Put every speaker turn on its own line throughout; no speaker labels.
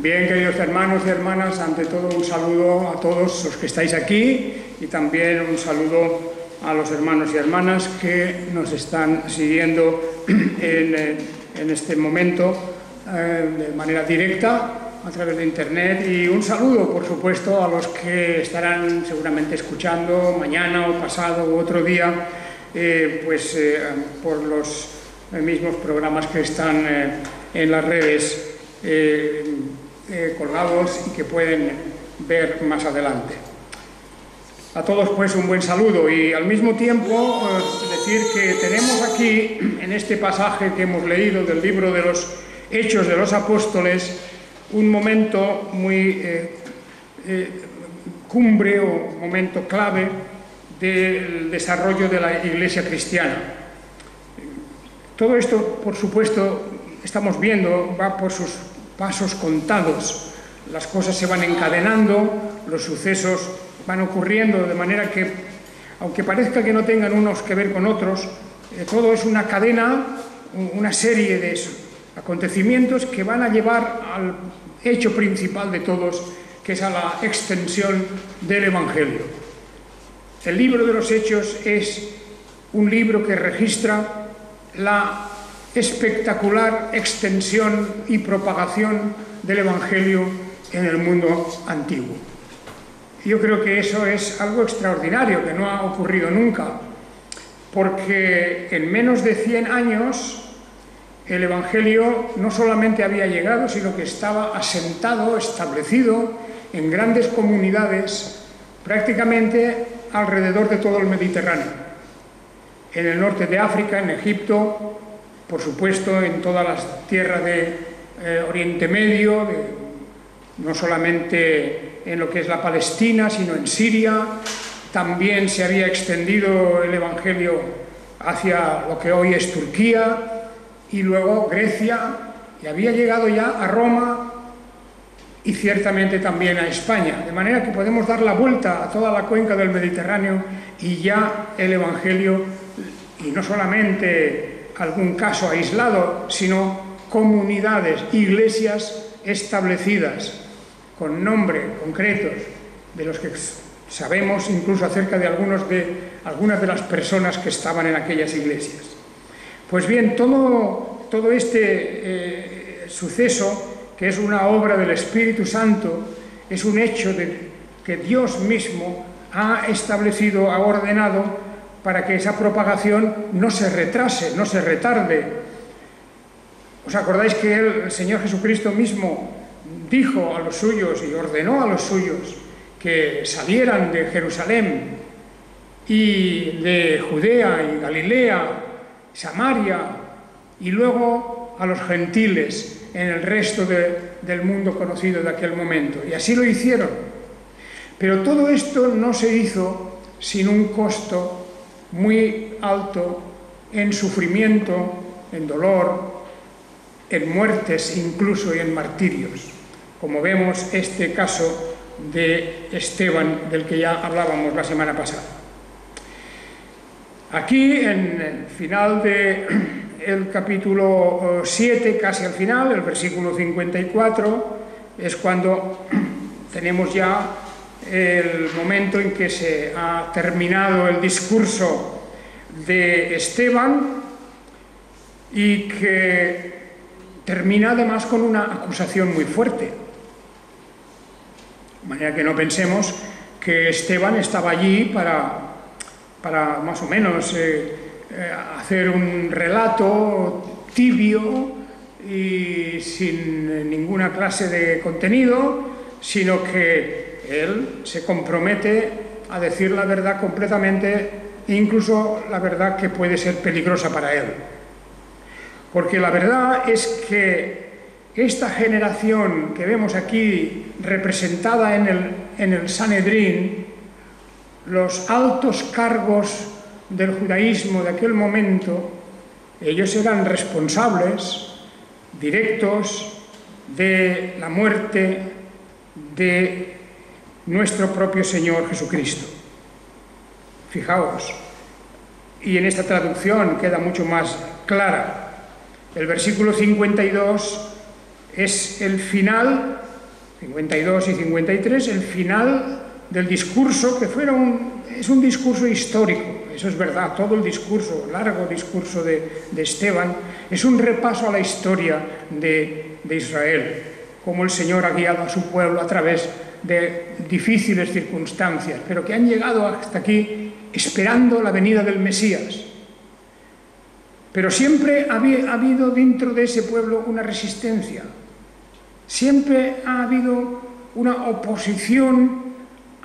Bien, queridos hermanos y hermanas, ante todo un saludo a todos los que estáis aquí y también un saludo a los hermanos y hermanas que nos están siguiendo en este momento de manera directa a través de internet, y un saludo, por supuesto, a los que estarán seguramente escuchando mañana o pasado u otro día por los mismos programas que están en las redes colgados y que pueden ver más adelante. A todos pues un buen saludo, y al mismo tiempo decir que tenemos aquí en este pasaje que hemos leído del libro de los Hechos de los Apóstoles un momento muy cumbre o momento clave del desarrollo de la Iglesia cristiana. Todo esto, por supuesto, estamos viendo, va por sus pasos contados. Las cosas se van encadenando, los sucesos van ocurriendo, de manera que, aunque parezca que no tengan unos que ver con otros, todo es una cadena, una serie de acontecimientos que van a llevar al hecho principal de todos, que es a la extensión del Evangelio. El libro de los Hechos es un libro que registra la espectacular extensión y propagación del Evangelio en el mundo antiguo. Yo creo que eso es algo extraordinario, que no ha ocurrido nunca, porque en menos de 100 años el Evangelio no solamente había llegado, sino que estaba asentado, establecido en grandes comunidades prácticamente alrededor de todo el Mediterráneo. En el norte de África, en Egipto, por supuesto en todas las tierras de Oriente Medio, no solamente en lo que es la Palestina, sino en Siria. También se había extendido el Evangelio hacia lo que hoy es Turquía, y luego Grecia, y había llegado ya a Roma y ciertamente también a España. De manera que podemos dar la vuelta a toda la cuenca del Mediterráneo y ya el Evangelio, y no solamente algún caso aislado, sino comunidades, iglesias establecidas, con nombres concretos, de los que sabemos incluso acerca de algunas de las personas que estaban en aquellas iglesias. Pues bien, todo este suceso, que es una obra del Espíritu Santo, es un hecho que Dios mismo ha establecido, ha ordenado, para que esa propagación no se retrase, no se retarde. ¿Os acordáis que el Señor Jesucristo mismo dijo a los suyos y ordenó a los suyos que salieran de Jerusalén y de Judea y Galilea, Samaria, y luego a los gentiles en el resto del mundo conocido de aquel momento? Y así lo hicieron. Pero todo esto no se hizo sin un costo muy alto en sufrimiento, en dolor, en muertes incluso, y en martirios, como vemos este caso de Esteban, del que ya hablábamos la semana pasada. Aquí, en el final del capítulo 7, casi al final, el versículo 54, es cuando tenemos ya el momento en que se ha terminado el discurso de Esteban, y que termina además con una acusación muy fuerte. De manera que no pensemos que Esteban estaba allí para más o menos hacer un relato tibio y sin ninguna clase de contenido, sino que él se compromete a decir la verdad completamente, incluso la verdad que puede ser peligrosa para él. Porque la verdad es que esta generación que vemos aquí representada en el Sanedrín, los altos cargos del judaísmo de aquel momento, ellos eran responsables directos de la muerte de nuestro propio Señor Jesucristo. Fijaos, y en esta traducción queda mucho más clara. El versículo 52 es el final 52 y 53, el final del discurso, que es un discurso histórico, eso es verdad, todo el discurso, largo discurso de Esteban, es un repaso a la historia de Israel, cómo el Señor ha guiado a su pueblo a través de difíciles circunstancias, pero que han llegado hasta aquí esperando la venida del Mesías. Pero siempre ha habido dentro de ese pueblo una resistencia, siempre ha habido una oposición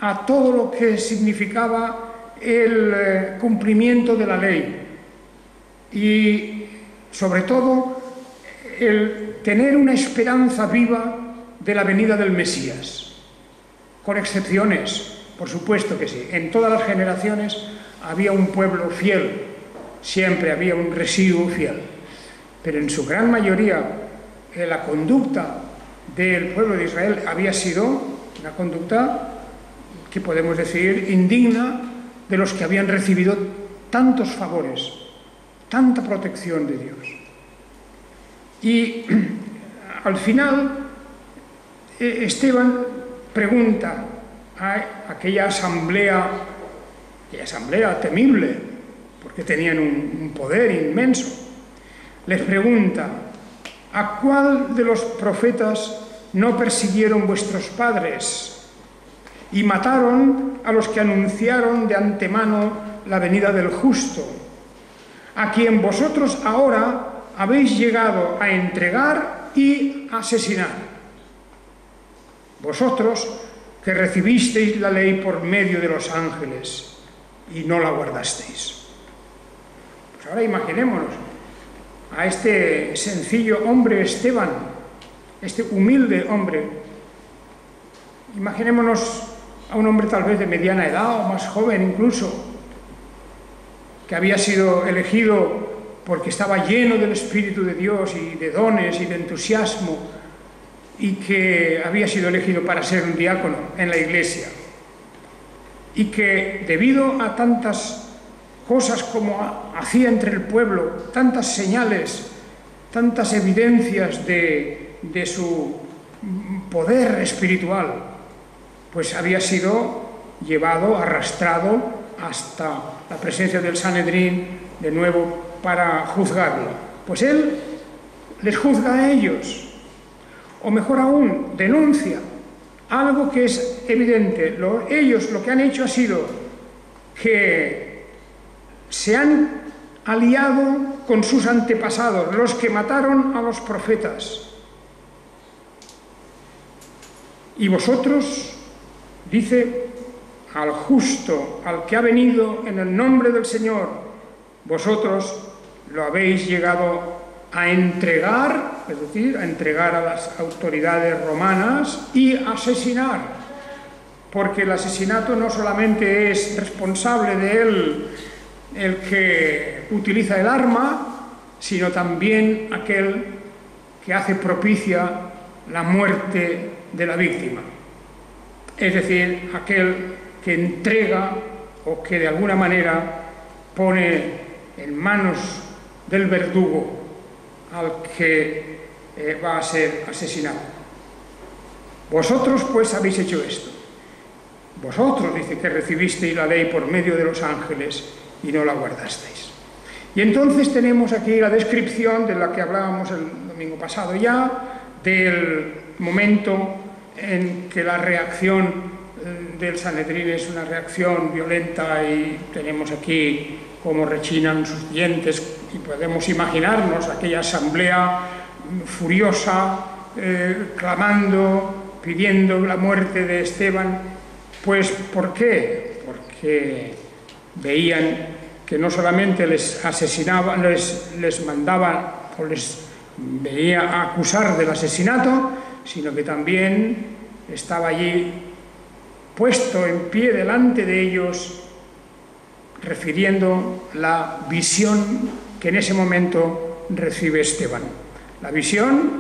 a todo lo que significaba el cumplimiento de la ley y, sobre todo, el tener una esperanza viva de la venida del Mesías. Con excepciones, por supuesto que sí. En todas las generaciones había un pueblo fiel, siempre había un residuo fiel. Pero en su gran mayoría, la conducta del pueblo de Israel había sido una conducta que podemos decir indigna de los que habían recibido tantos favores, tanta protección de Dios. Y al final, Esteban pregunta a aquella asamblea temible, porque tenían un poder inmenso, les pregunta: ¿a cuál de los profetas no persiguieron vuestros padres y mataron a los que anunciaron de antemano la venida del justo, a quien vosotros ahora habéis llegado a entregar y asesinar? Vosotros que recibisteis la ley por medio de los ángeles y no la guardasteis. Pues ahora imaginémonos a este sencillo hombre Esteban, este humilde hombre. Imaginémonos a un hombre tal vez de mediana edad o más joven incluso, que había sido elegido porque estaba lleno del Espíritu de Dios y de dones y de entusiasmo, y que había sido elegido para ser un diácono en la iglesia, y que debido a tantas cosas como hacía entre el pueblo, tantas señales, tantas evidencias de su poder espiritual, pues había sido llevado, arrastrado hasta la presencia del Sanedrín de nuevo para juzgarlo. Pues él les juzga a ellos, o mejor aún, denuncia algo que es evidente. Ellos lo que han hecho ha sido que se han aliado con sus antepasados, los que mataron a los profetas. Y vosotros, dice, al justo, al que ha venido en el nombre del Señor, vosotros lo habéis llegado a entregar, es decir, a entregar a las autoridades romanas y asesinar, porque el asesinato no solamente es responsable de él el que utiliza el arma, sino también aquel que hace propicia la muerte de la víctima, es decir, aquel que entrega o que de alguna manera pone en manos del verdugo al que va a ser asesinado. Vosotros pues habéis hecho esto. Vosotros, dice, que recibisteis la ley por medio de los ángeles y no la guardasteis. Y entonces tenemos aquí la descripción de la que hablábamos el domingo pasado ya, del momento en que la reacción del Sanedrín es una reacción violenta, y tenemos aquí cómo rechinan sus dientes, y podemos imaginarnos aquella asamblea furiosa, clamando, pidiendo la muerte de Esteban. Pues, ¿por qué? Porque veían que no solamente les asesinaban, les mandaban o les venía a acusar del asesinato, sino que también estaba allí puesto en pie delante de ellos, refiriendo la visión que en ese momento recibe Esteban. La visión,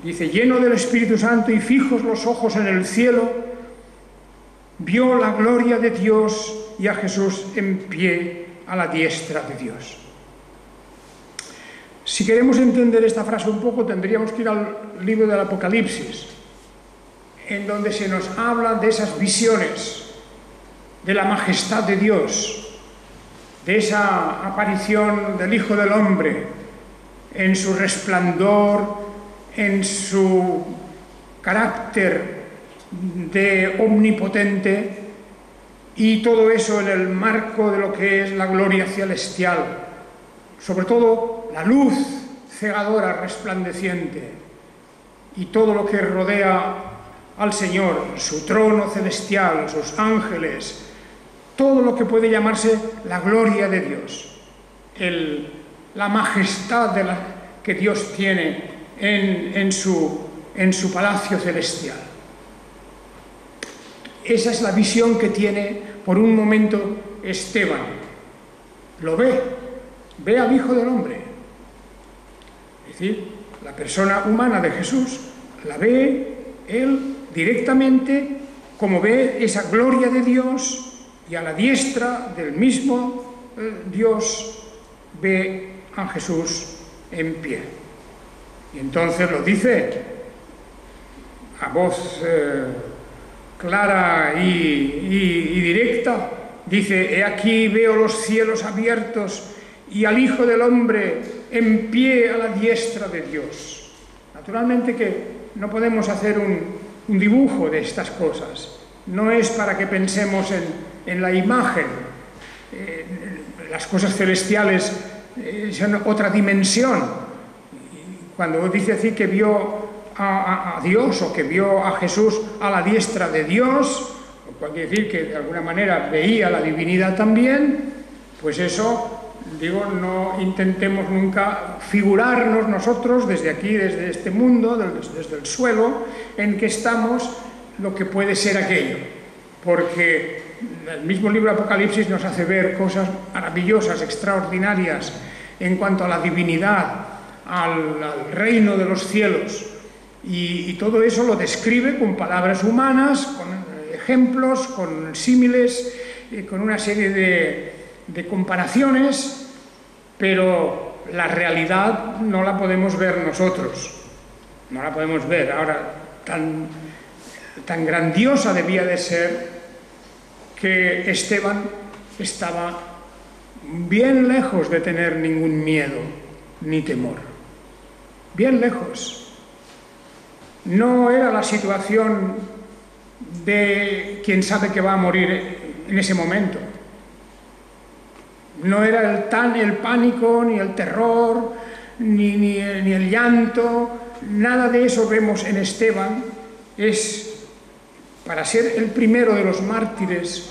dice, lleno del Espíritu Santo y fijos los ojos en el cielo, vio la gloria de Dios y a Jesús en pie a la diestra de Dios. Si queremos entender esta frase un poco, tendríamos que ir al libro del Apocalipsis, en donde se nos habla de esas visiones, de la majestad de Dios, de esa aparición del Hijo del Hombre, en su resplandor, en su carácter de omnipotente, y todo eso en el marco de lo que es la gloria celestial, sobre todo la luz cegadora, resplandeciente, y todo lo que rodea al Señor, su trono celestial, sus ángeles, todo lo que puede llamarse la gloria de Dios, la majestad que Dios tiene en su palacio celestial. Esa es la visión que tiene por un momento Esteban. Lo ve al Hijo del Hombre. Es decir, la persona humana de Jesús la ve él directamente, como ve esa gloria de Dios, y a la diestra del mismo Dios ve a Jesús en pie. Y entonces lo dice a voz clara y directa, dice: he aquí veo los cielos abiertos y al Hijo del Hombre en pie a la diestra de Dios. Naturalmente que no podemos hacer un dibujo de estas cosas, no es para que pensemos en la imagen. Las cosas celestiales son otra dimensión. Cuando dice así que vio a Dios, o que vio a Jesús a la diestra de Dios, o quiere decir que de alguna manera veía la divinidad también, pues eso, digo, no intentemos nunca figurarnos nosotros desde aquí, desde este mundo, desde el suelo en que estamos, lo que puede ser aquello, porque el mismo libro Apocalipsis nos hace ver cosas maravillosas, extraordinarias, en cuanto a la divinidad, al reino de los cielos, y todo eso lo describe con palabras humanas, con ejemplos, con símiles, con una serie de comparaciones, pero la realidad no la podemos ver nosotros, no la podemos ver. Ahora, tan grandiosa debía de ser que Esteban estaba bien lejos de tener ningún miedo ni temor, bien lejos. No era la situación de quien sabe que va a morir en ese momento. No era el pánico, ni el terror, ni el llanto, nada de eso vemos en Esteban. Es, para ser el primero de los mártires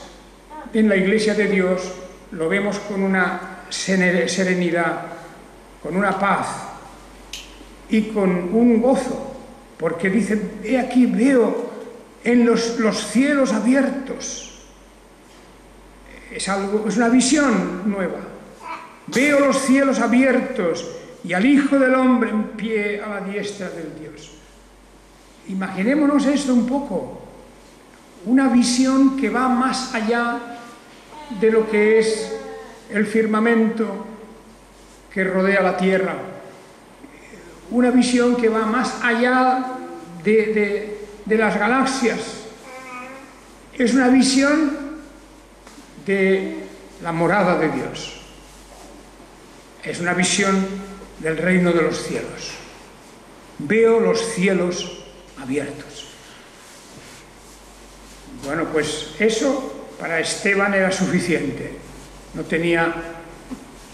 en la Iglesia de Dios, lo vemos con una serenidad, con una paz y con un gozo, porque dice: he aquí veo en los cielos abiertos. Es una visión nueva. Veo los cielos abiertos y al Hijo del Hombre en pie a la diestra del Dios. Imaginémonos esto un poco, una visión que va más allá de lo que es el firmamento que rodea la tierra, una visión que va más allá de las galaxias. Es una visión de la morada de Dios, es una visión del reino de los cielos. Veo los cielos abiertos. Bueno, pues eso para Esteban era suficiente. No tenía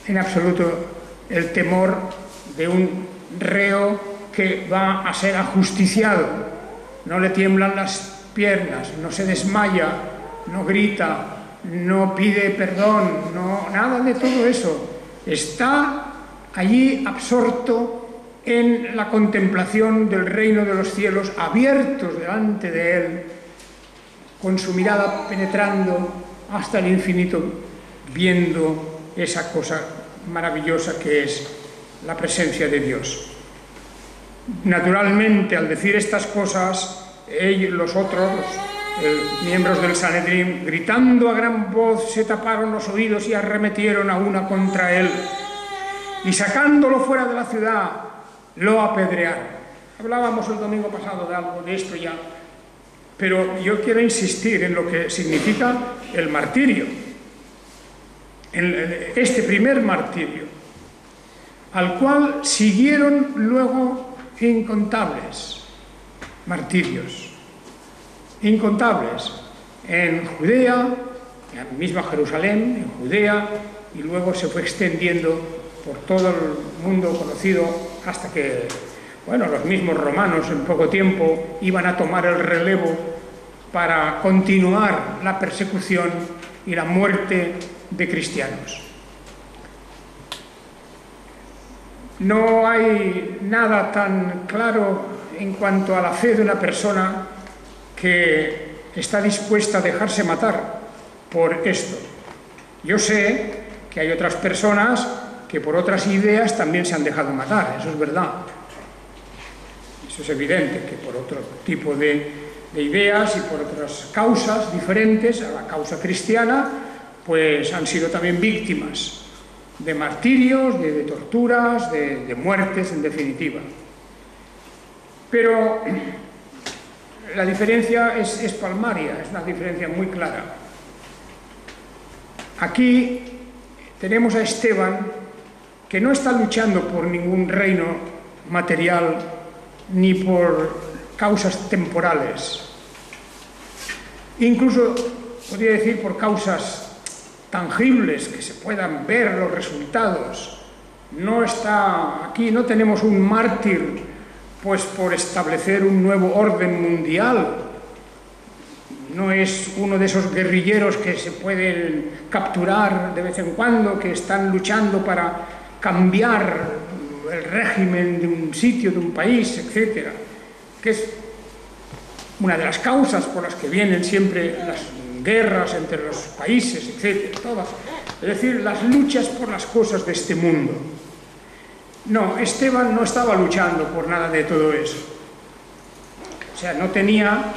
en absoluto el temor de un reo que va a ser ajusticiado. No le tiemblan las piernas, no se desmaya, no grita, no pide perdón, nada de todo eso. Está allí absorto en la contemplación del reino de los cielos abiertos delante de él, con su mirada penetrando hasta el infinito, viendo esa cosa maravillosa que es la presencia de Dios. Naturalmente, al decir estas cosas, ellos, los otros, miembros del Sanedrín, gritando a gran voz, se taparon los oídos y arremetieron a una contra él, y sacándolo fuera de la ciudad, lo apedrearon. Hablábamos el domingo pasado de algo de esto ya. Pero yo quiero insistir en lo que significa el martirio, en este primer martirio, al cual siguieron luego incontables martirios, incontables, en Judea, en la misma Jerusalén, en Judea, y luego se fue extendiendo por todo el mundo conocido hasta que, bueno, los mismos romanos en poco tiempo iban a tomar el relevo para continuar la persecución y la muerte de cristianos. No hay nada tan claro en cuanto a la fe de una persona que está dispuesta a dejarse matar por esto. Yo sé que hay otras personas que por otras ideas también se han dejado matar, eso es verdad. Eso es evidente, que por otro tipo de ideas y por otras causas diferentes a la causa cristiana, pues han sido también víctimas de martirios, de torturas, de muertes, en definitiva. Pero la diferencia es palmaria, es una diferencia muy clara. Aquí tenemos a Esteban, que no está luchando por ningún reino material ni por causas temporales. Incluso, podría decir, por causas tangibles, que se puedan ver los resultados. No está aquí, no tenemos un mártir pues por establecer un nuevo orden mundial. No es uno de esos guerrilleros que se pueden capturar de vez en cuando, que están luchando para cambiar el régimen de un sitio, de un país, etcétera, que es una de las causas por las que vienen siempre las guerras entre los países, etcétera, todas. Es decir, las luchas por las cosas de este mundo. No, Esteban no estaba luchando por nada de todo eso. O sea, no tenía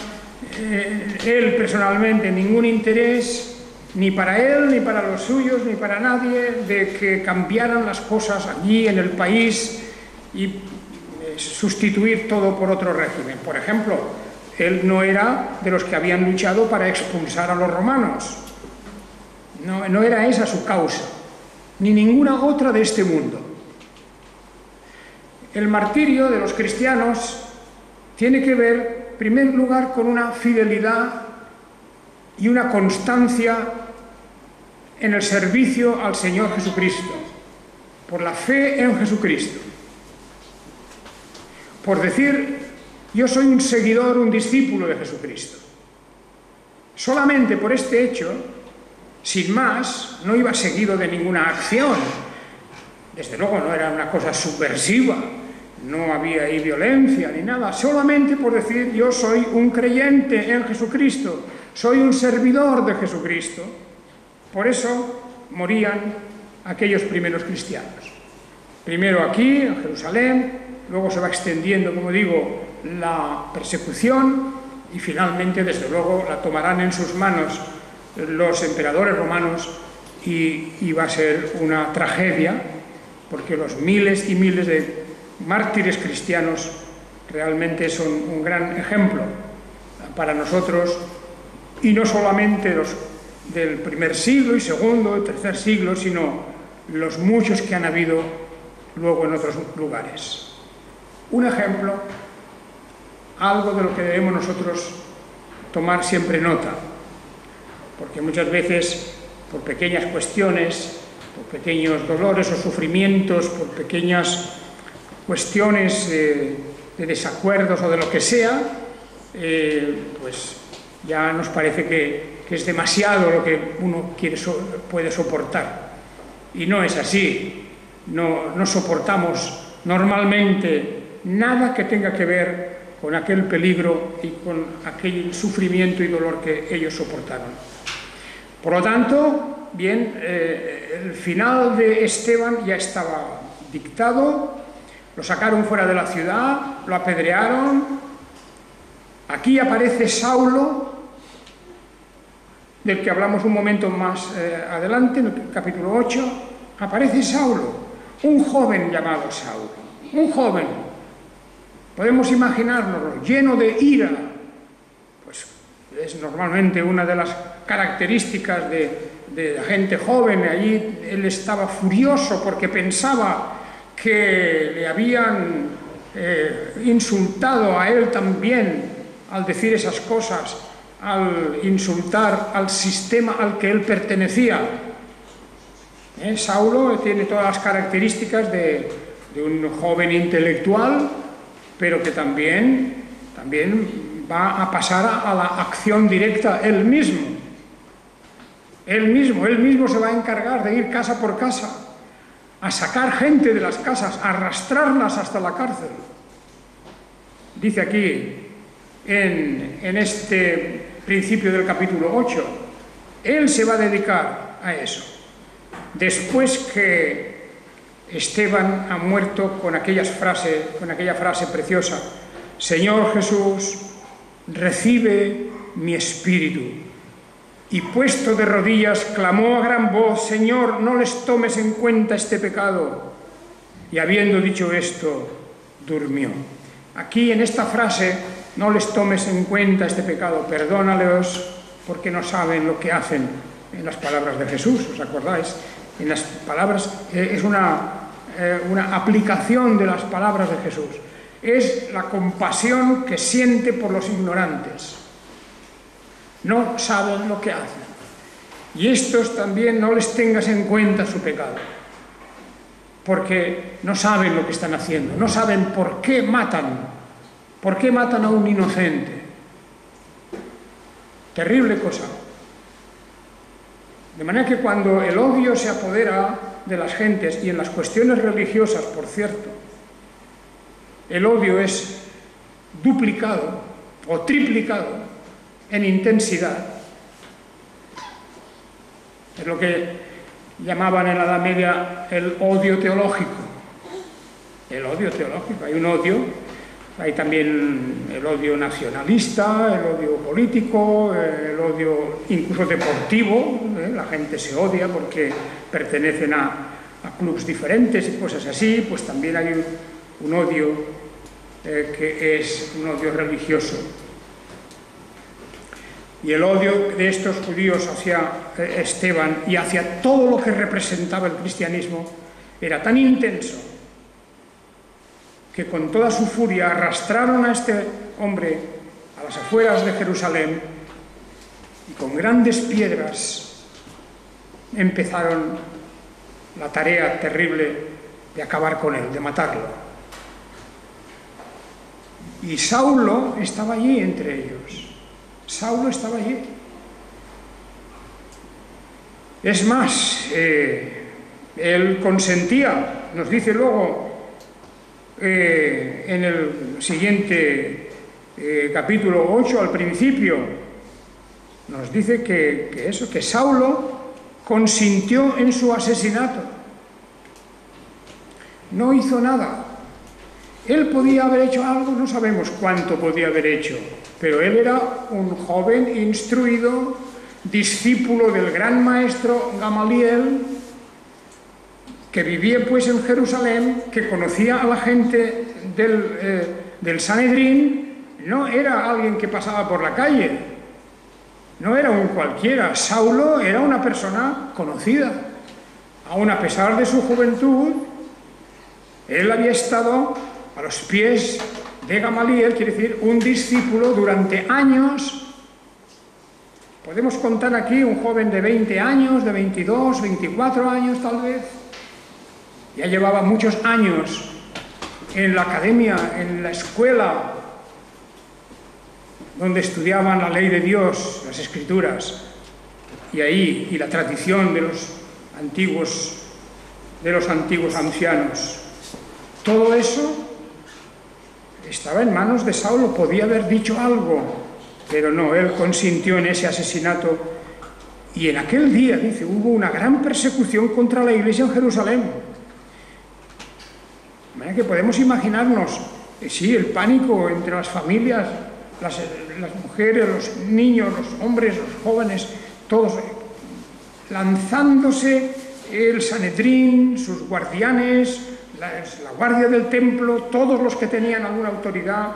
él personalmente ningún interés, ni para él, ni para los suyos, ni para nadie, de que cambiaran las cosas allí en el país y sustituir todo por otro régimen. Por ejemplo, él no era de los que habían luchado para expulsar a los romanos. No era esa su causa, ni ninguna otra de este mundo. El martirio de los cristianos tiene que ver, en primer lugar, con una fidelidad y una constancia en el servicio al Señor Jesucristo, por la fe en Jesucristo. Por decir, yo soy un seguidor, un discípulo de Jesucristo. Solamente por este hecho, sin más, no iba seguido de ninguna acción. Desde luego no era una cosa subversiva, no había ahí violencia ni nada, solamente por decir yo soy un creyente en Jesucristo, soy un servidor de Jesucristo. Por eso morían aquellos primeros cristianos. Primero aquí, en Jerusalén, luego se va extendiendo, como digo, la persecución y finalmente, desde luego, la tomarán en sus manos los emperadores romanos y va a ser una tragedia, porque los miles y miles de mártires cristianos realmente son un gran ejemplo para nosotros, y no solamente los del primer siglo y segundo y tercer siglo, sino los muchos que han habido luego en otros lugares. Un ejemplo, algo de lo que debemos nosotros tomar siempre nota, porque muchas veces por pequeñas cuestiones, por pequeños dolores o sufrimientos, por pequeñas cuestiones de desacuerdos o de lo que sea, pues ya nos parece que es demasiado lo que uno puede soportar. Y no es así. No soportamos normalmente nada que tenga que ver con aquel peligro y con aquel sufrimiento y dolor que ellos soportaron. Por lo tanto, bien, el final de Esteban ya estaba dictado. Lo sacaron fuera de la ciudad, lo apedrearon. Aquí aparece Saulo, del que hablamos un momento más adelante, en el capítulo 8. Aparece Saulo, un joven llamado Saulo, un joven. Podemos imaginárnoslo, lleno de ira, pues es normalmente una de las características de la gente joven. Allí él estaba furioso porque pensaba que le habían insultado a él también al decir esas cosas, al insultar al sistema al que él pertenecía. Saulo tiene todas las características de un joven intelectual, pero que también va a pasar a la acción directa él mismo. Él mismo se va a encargar de ir casa por casa, a sacar gente de las casas, a arrastrarlas hasta la cárcel. Dice aquí, en este principio del capítulo 8, él se va a dedicar a eso. Después que Esteban ha muerto con aquella frase preciosa: Señor Jesús, recibe mi espíritu. Y puesto de rodillas, clamó a gran voz: Señor, no les tomes en cuenta este pecado. Y habiendo dicho esto, durmió. Aquí en esta frase, no les tomes en cuenta este pecado, perdónaleos porque no saben lo que hacen. En las palabras de Jesús, ¿os acordáis? En las palabras, es una aplicación de las palabras de Jesús. Es la compasión que siente por los ignorantes. No saben lo que hacen. Y estos también no les tengas en cuenta su pecado, porque no saben lo que están haciendo, no saben por qué matan a un inocente. Terrible cosa. De manera que cuando el odio se apodera de las gentes, y en las cuestiones religiosas, por cierto, el odio es duplicado o triplicado en intensidad. Es lo que llamaban en la Edad Media el odio teológico. El odio teológico. Hay un odio, hay también el odio nacionalista, el odio político, el odio incluso deportivo. La gente se odia porque pertenecen a clubes diferentes y cosas así. Pues también hay un odio que es un odio religioso. Y el odio de estos judíos hacia Esteban y hacia todo lo que representaba el cristianismo era tan intenso que con toda su furia arrastraron a este hombre a las afueras de Jerusalén y con grandes piedras empezaron la tarea terrible de acabar con él, de matarlo. Y Saulo estaba allí entre ellos. Saulo estaba allí. Es más, él consentía, nos dice luego en el siguiente capítulo 8, al principio, nos dice que Saulo consintió en su asesinato. No hizo nada. Él podía haber hecho algo, no sabemos cuánto podía haber hecho, pero él era un joven instruido, discípulo del gran maestro Gamaliel, que vivía pues en Jerusalén, que conocía a la gente del Sanedrín. No era alguien que pasaba por la calle, no era un cualquiera. Saulo era una persona conocida, aun a pesar de su juventud. Él había estado a los pies de Gamaliel, quiere decir, un discípulo durante años. Podemos contar aquí un joven de 20 años, de 22, 24 años tal vez. Ya llevaba muchos años en la academia, en la escuela, donde estudiaban la ley de Dios, las Escrituras, y la tradición de los antiguos ancianos. Todo eso estaba en manos de Saulo. Podía haber dicho algo, pero no, él consintió en ese asesinato. Y en aquel día, dice, hubo una gran persecución contra la iglesia en Jerusalén. De manera que podemos imaginarnos, sí, el pánico entre las familias, las mujeres, los niños, los hombres, los jóvenes, todos lanzándose, el Sanedrín, sus guardianes, la guardia del templo, todos los que tenían alguna autoridad,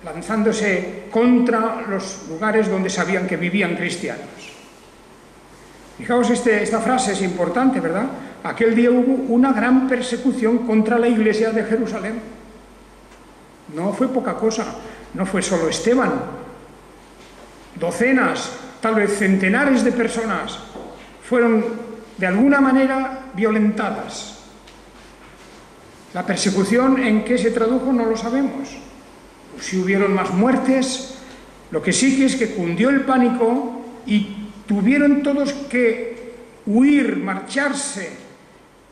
lanzándose contra los lugares donde sabían que vivían cristianos. Fijaos, esta frase es importante, ¿verdad? Aquel día hubo una gran persecución contra la iglesia de Jerusalén. No fue poca cosa, no fue solo Esteban. Docenas, tal vez centenares de personas fueron de alguna manera violentadas. La persecución en qué se tradujo no lo sabemos. Si hubieron más muertes, lo que sí que es que cundió el pánico y tuvieron todos que huir, marcharse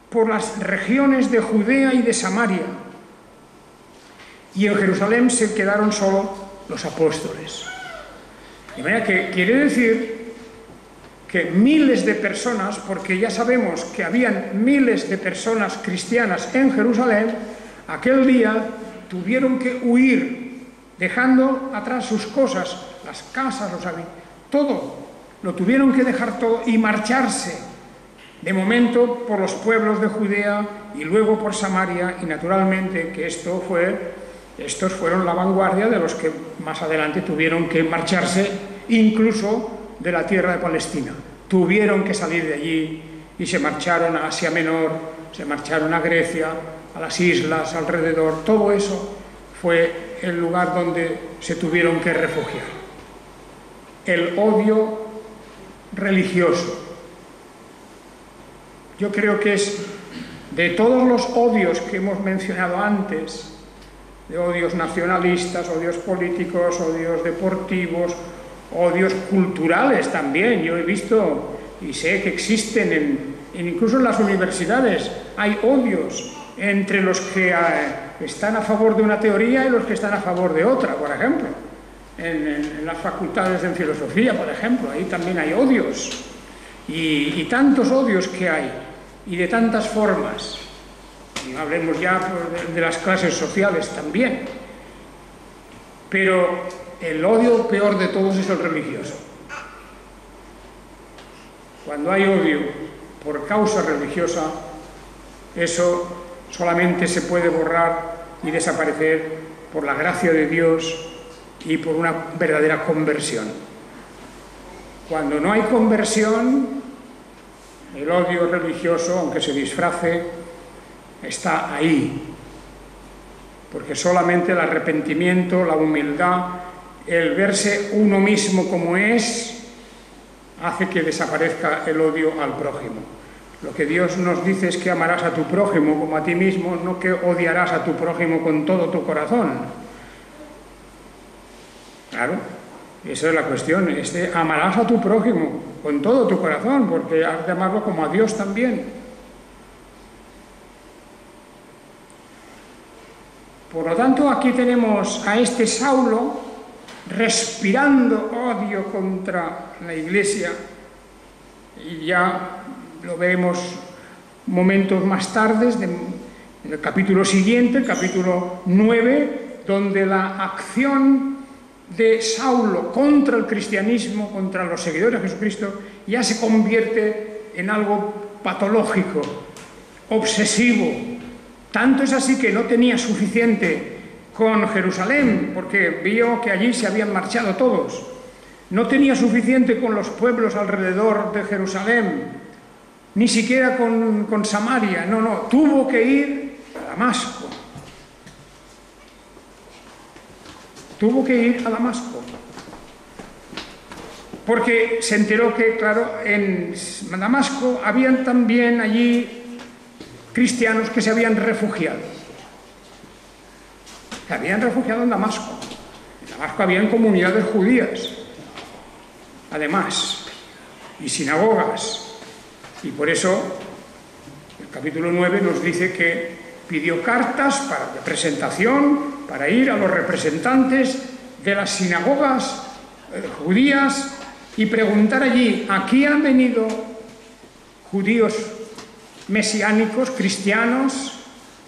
por las regiones de Judea y de Samaria. Y en Jerusalén se quedaron solo los apóstoles. De manera que quiere decir que miles de personas, porque ya sabemos que habían miles de personas cristianas en Jerusalén, aquel día tuvieron que huir, dejando atrás sus cosas, las casas, los hábitos, todo, lo tuvieron que dejar todo y marcharse, de momento por los pueblos de Judea y luego por Samaria, y naturalmente que estos fueron la vanguardia de los que más adelante tuvieron que marcharse incluso de la tierra de Palestina. Tuvieron que salir de allí y se marcharon a Asia Menor, se marcharon a Grecia, a las islas alrededor. Todo eso fue el lugar donde se tuvieron que refugiar. El odio religioso. Yo creo que es de todos los odios que hemos mencionado antes, de odios nacionalistas, odios políticos, odios deportivos, odios culturales también. Yo he visto y sé que existen incluso en las universidades, hay odios entre los que están a favor de una teoría y los que están a favor de otra, por ejemplo. En las facultades de filosofía, por ejemplo, ahí también hay odios. Y tantos odios que hay, y de tantas formas. Y hablemos ya de las clases sociales también. Pero el odio peor de todos es el religioso. Cuando hay odio por causa religiosa, eso solamente se puede borrar y desaparecer por la gracia de Dios y por una verdadera conversión. Cuando no hay conversión, el odio religioso, aunque se disfrace, está ahí. Porque solamente el arrepentimiento, la humildad, el verse uno mismo como es, hace que desaparezca el odio al prójimo. Lo que Dios nos dice es que amarás a tu prójimo como a ti mismo, no que odiarás a tu prójimo con todo tu corazón. Claro, esa es la cuestión, amarás a tu prójimo con todo tu corazón, porque has de amarlo como a Dios también. Por lo tanto, aquí tenemos a este Saulo respirando odio contra la Iglesia, y ya lo veremos momentos más tarde, en el capítulo siguiente, el capítulo 9, donde la acción de Saulo contra el cristianismo, contra los seguidores de Jesucristo, ya se convierte en algo patológico, obsesivo. Tanto es así que no tenía suficiente con Jerusalén, porque vio que allí se habían marchado todos. No tenía suficiente con los pueblos alrededor de Jerusalén, ni siquiera con Samaria. No, tuvo que ir a Damasco. Tuvo que ir a Damasco. Porque se enteró que, claro, en Damasco habían también allí cristianos que se habían refugiado. Se habían refugiado en Damasco. En Damasco habían comunidades judías, además, y sinagogas. Y por eso el capítulo 9 nos dice que pidió cartas de presentación para ir a los representantes de las sinagogas judías y preguntar allí: ¿aquí han venido judíos mesiánicos, cristianos?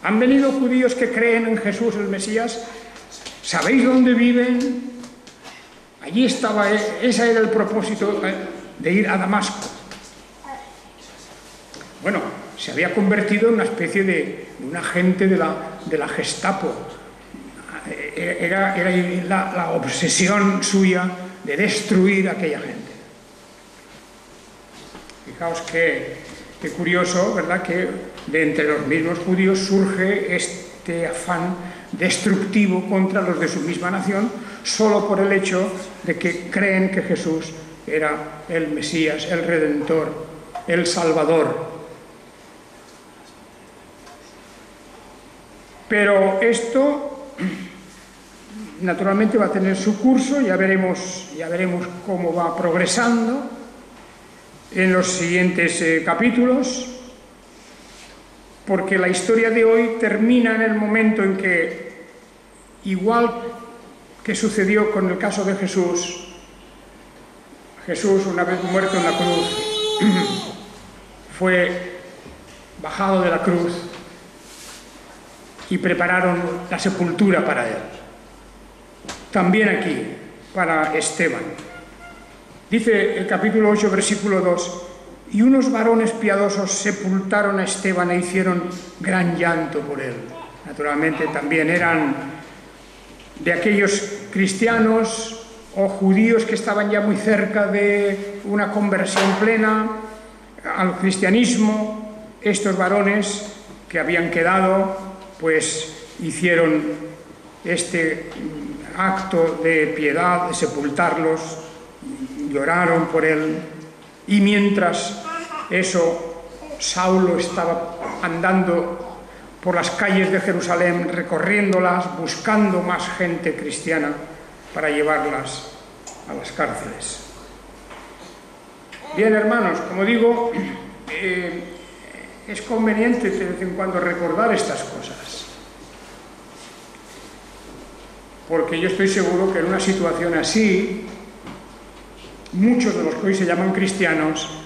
¿Han venido judíos que creen en Jesús el Mesías? ¿Sabéis dónde viven? Allí estaba, ese era el propósito de ir a Damasco. Bueno, se había convertido en una especie de un agente de la Gestapo. era la obsesión suya de destruir a aquella gente. Fijaos qué curioso, ¿verdad?, que de entre los mismos judíos surge este afán destructivo contra los de su misma nación, solo por el hecho de que creen que Jesús era el Mesías, el Redentor, el Salvador. Pero esto, naturalmente, va a tener su curso, ya veremos cómo va progresando en los siguientes capítulos, porque la historia de hoy termina en el momento en que, igual que sucedió con el caso de Jesús, una vez muerto en la cruz, fue bajado de la cruz y prepararon la sepultura para él. También aquí, para Esteban. Dice el capítulo 8, versículo 2, y unos varones piadosos sepultaron a Esteban e hicieron gran llanto por él. Naturalmente también eran de aquellos cristianos o judíos que estaban ya muy cerca de una conversión plena al cristianismo. Estos varones que habían quedado, pues hicieron este acto de piedad, de sepultarlos, lloraron por él, y mientras eso, Saulo estaba andando por las calles de Jerusalén, recorriéndolas, buscando más gente cristiana para llevarlas a las cárceles. Bien, hermanos, como digo, es conveniente de vez en cuando recordar estas cosas, porque yo estoy seguro que en una situación así, muchos de los que hoy se llaman cristianos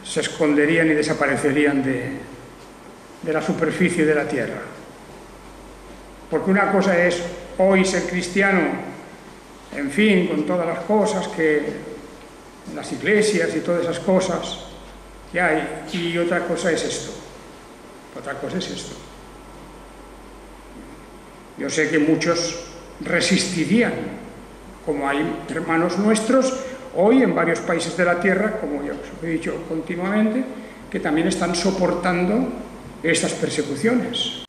se esconderían y desaparecerían de la superficie de la tierra. Porque una cosa es hoy ser cristiano, en fin, con todas las cosas que en las iglesias y todas esas cosas que hay, y otra cosa es esto. Otra cosa es esto. Yo sé que muchos resistirían, como hay hermanos nuestros hoy en varios países de la tierra, como ya os he dicho continuamente, que también están soportando estas persecuciones.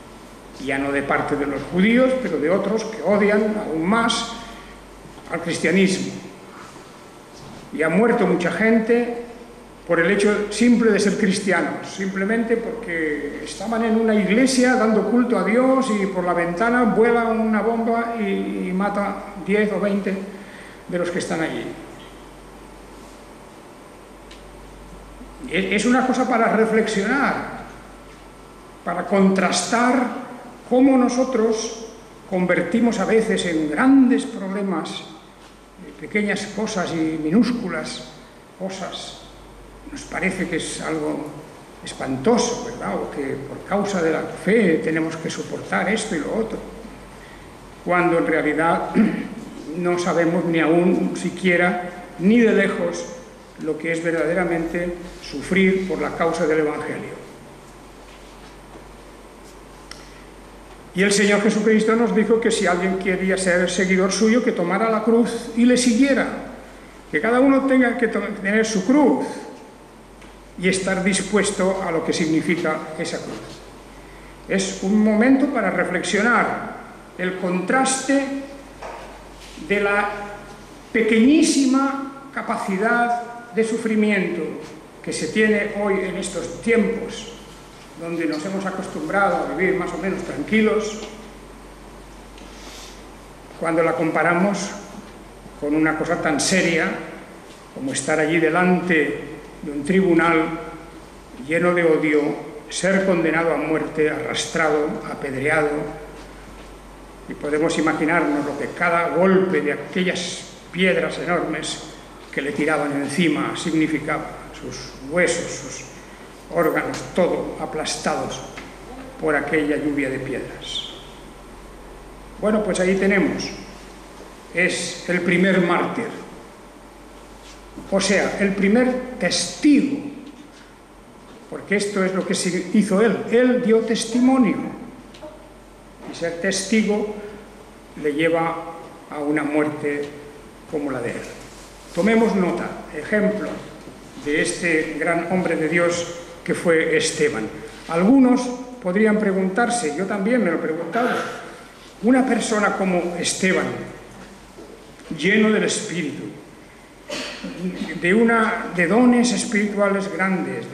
Ya no de parte de los judíos, pero de otros que odian aún más al cristianismo. Y ha muerto mucha gente por el hecho simple de ser cristianos, simplemente porque estaban en una iglesia dando culto a Dios y por la ventana vuela una bomba y mata 10 o 20 de los que están allí. Es una cosa para reflexionar, para contrastar cómo nosotros convertimos a veces en grandes problemas, pequeñas cosas y minúsculas cosas. Nos parece que es algo espantoso, ¿verdad? O que por causa de la fe tenemos que soportar esto y lo otro, cuando en realidad no sabemos ni aún siquiera, ni de lejos, lo que es verdaderamente sufrir por la causa del Evangelio. Y el Señor Jesucristo nos dijo que si alguien quería ser seguidor suyo, que tomara la cruz y le siguiera, que cada uno tenga que tener su cruz y estar dispuesto a lo que significa esa cruz. Es un momento para reflexionar el contraste de la pequeñísima capacidad de sufrimiento que se tiene hoy en estos tiempos, donde nos hemos acostumbrado a vivir más o menos tranquilos, cuando la comparamos con una cosa tan seria como estar allí delante de un tribunal lleno de odio, ser condenado a muerte, arrastrado, apedreado, y podemos imaginarnos lo que cada golpe de aquellas piedras enormes que le tiraban encima significaba, sus huesos, sus órganos, todo aplastados por aquella lluvia de piedras. Bueno, pues ahí tenemos, es el primer mártir, o sea, el primer testigo, porque esto es lo que hizo él dio testimonio. ser testigo le lleva a una muerte como la de él. Tomemos nota, ejemplo de este gran hombre de Dios que fue Esteban. Algunos podrían preguntarse, yo también me lo he preguntado, una persona como Esteban, lleno del Espíritu, de dones espirituales grandes,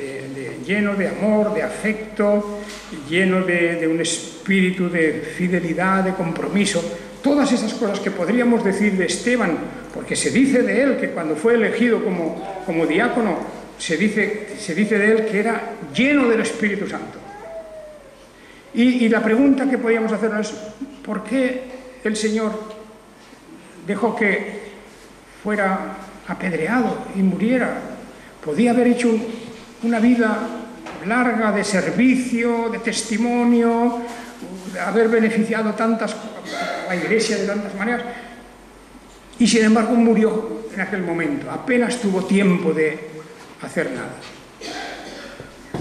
lleno de amor, de afecto, lleno de un espíritu de fidelidad, de compromiso, todas esas cosas que podríamos decir de Esteban, porque se dice de él que cuando fue elegido como diácono, se dice de él que era lleno del Espíritu Santo. Y la pregunta que podríamos hacernos es, ¿por qué el Señor dejó que fuera apedreado y muriera? Podía haber hecho una vida larga de servicio, de testimonio, haber beneficiado a la Iglesia de tantas maneras, y sin embargo murió en aquel momento. Apenas tuvo tiempo de hacer nada.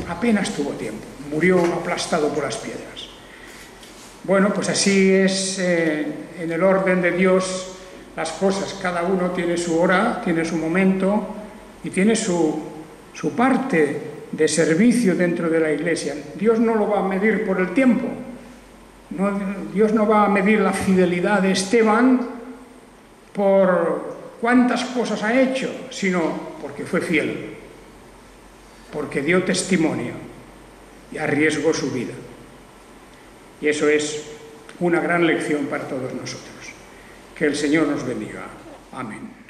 Apenas tuvo tiempo. Murió aplastado por las piedras. Bueno, pues así es en el orden de Dios las cosas. Cada uno tiene su hora, tiene su momento y tiene su parte de servicio dentro de la Iglesia. Dios no lo va a medir por el tiempo. Dios no va a medir la fidelidad de Esteban por cuántas cosas ha hecho, sino porque fue fiel, porque dio testimonio y arriesgó su vida. Y eso es una gran lección para todos nosotros. Que el Señor nos bendiga. Amén.